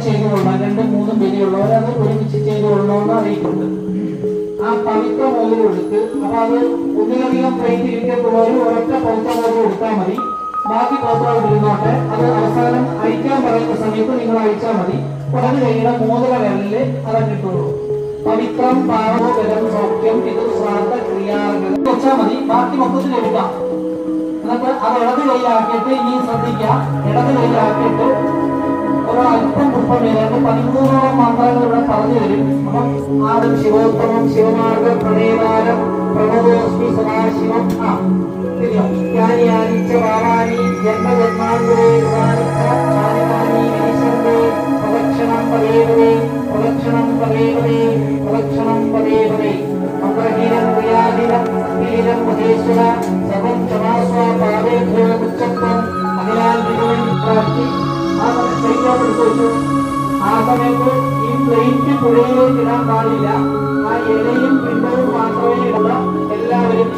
ചെയ്തുകൊള്ളണം. 2-3 ബലിയുള്ളവർ അത് ഒരുമിച്ച് ചെയ്തുകൊള്ളണമെന്ന് അറിയിക്കുന്നുണ്ട്. ആ പവിത്ര മോതിരം എടുത്ത്, അപ്പൊ അത് ഒന്നിലധികം പ്ലേറ്റ് ഇരിക്കത്തുള്ളവർ ഒരൊറ്റ പവിത്ര മോതിരം എടുത്താൽ മതി. ബാക്കി പവിത്രം ഇരുന്നോട്ടെ. അത് അവസാനം അഴിക്കാൻ പറയുന്ന സമയത്ത് നിങ്ങൾ അഴിച്ചാൽ മതി. കുറഞ്ഞു കഴിയുന്ന മോതിര വിരലില് അതങ്ങിട്ടുള്ളൂ. പവിത്രം പാവോ ബലം സൗഖ്യം ഇത് ശ്രാദ്ധ ക്രിയാർഗം വെച്ചാൽ മതി. ബാക്കി മൊത്തത്തിൽ എടുക്കാം. എന്നിട്ട് അത് ഇടത് കൈയിലാക്കിയിട്ട് ഇനി ശ്രദ്ധിക്കാം. ഇടത് കൈയിലാക്കിയിട്ട് ഒരല്പം പുഷ്പം ഏതാണ്ട് 13ഓളം മന്ത്രങ്ങൾ ഇവിടെ പറഞ്ഞു തരും. അപ്പം ആദ്യം ശിവോത്തമം ശിവമാർഗം പ്രണേതാരം പ്രണവോസ്മി സദാശിവം യാനി യാനിച്ച ഭാവാനി ജന്മജന്മാന്തരേ യാനി ഈശ്വരേ പ്രദക്ഷിണം പദേവനേ പ്രദക്ഷിണം പദേവനേ പ്രദക്ഷിണം പദേവനേ മന്ത്രഹീനം ക്രിയാധീനം ഹീനം മഹേശ്വര സർവം ക്ഷമാസ്വ പാദേഭ്യോ മുച്ചത്വം അഖിലാൽ പ്രാപ്തി. ആ സമയത്ത് ഈ പ്ലേറ്റ് പുഴയിലേക്ക് ഇടാൻ പാടില്ല. ആ ഇലയും പിണ്ടവും മാത്രമേ ഇടുക. എല്ലാവരും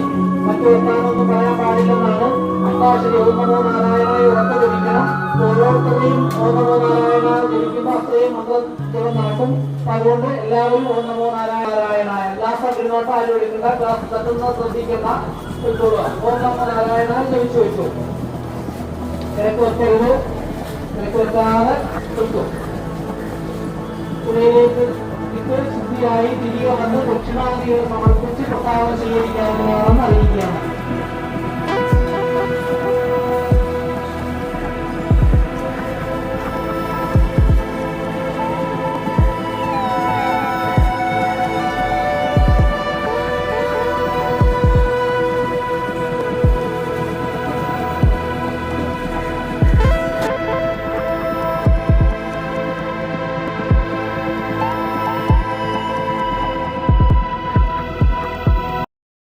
മറ്റു എന്താണെന്ന് പറയാൻ പാടില്ലെന്നാണ് അഷ്ടാക്ഷരി ഓം നമോ നാരായണായ ഉറക്കെ ജപിക്കണം. ഓരോരുത്തരെയും ഓം നമോ നാരായണ ജപിക്കുമ്പോൾ അത്രയും മന്ത്രജപം നടക്കും. അതുകൊണ്ട് എല്ലാവരും ഓം നമോ നാരായണായ ഗ്ലാസ് ഇരുന്നോട്ട് ആരും എടുക്കണ്ട. ഗ്ലാസ് തട്ടുന്ന ശ്രദ്ധിക്കുന്ന എടുത്തോളുക. ഓം നമോ നാരായണ ജപിച്ചു വെച്ചു. തിരക്ക് വെക്കരുത്. തിരക്ക് വെക്കാതെ എടുക്കും. പുഴയിലേക്ക് ഇട്ട് ശുദ്ധിയായി തിരികെ വന്ന് ദക്ഷിണാദികൾ സമർപ്പിച്ച് പ്രസാദം സ്വീകരിക്കാവുന്നതാണെന്ന് അറിയിക്കുകയാണ്.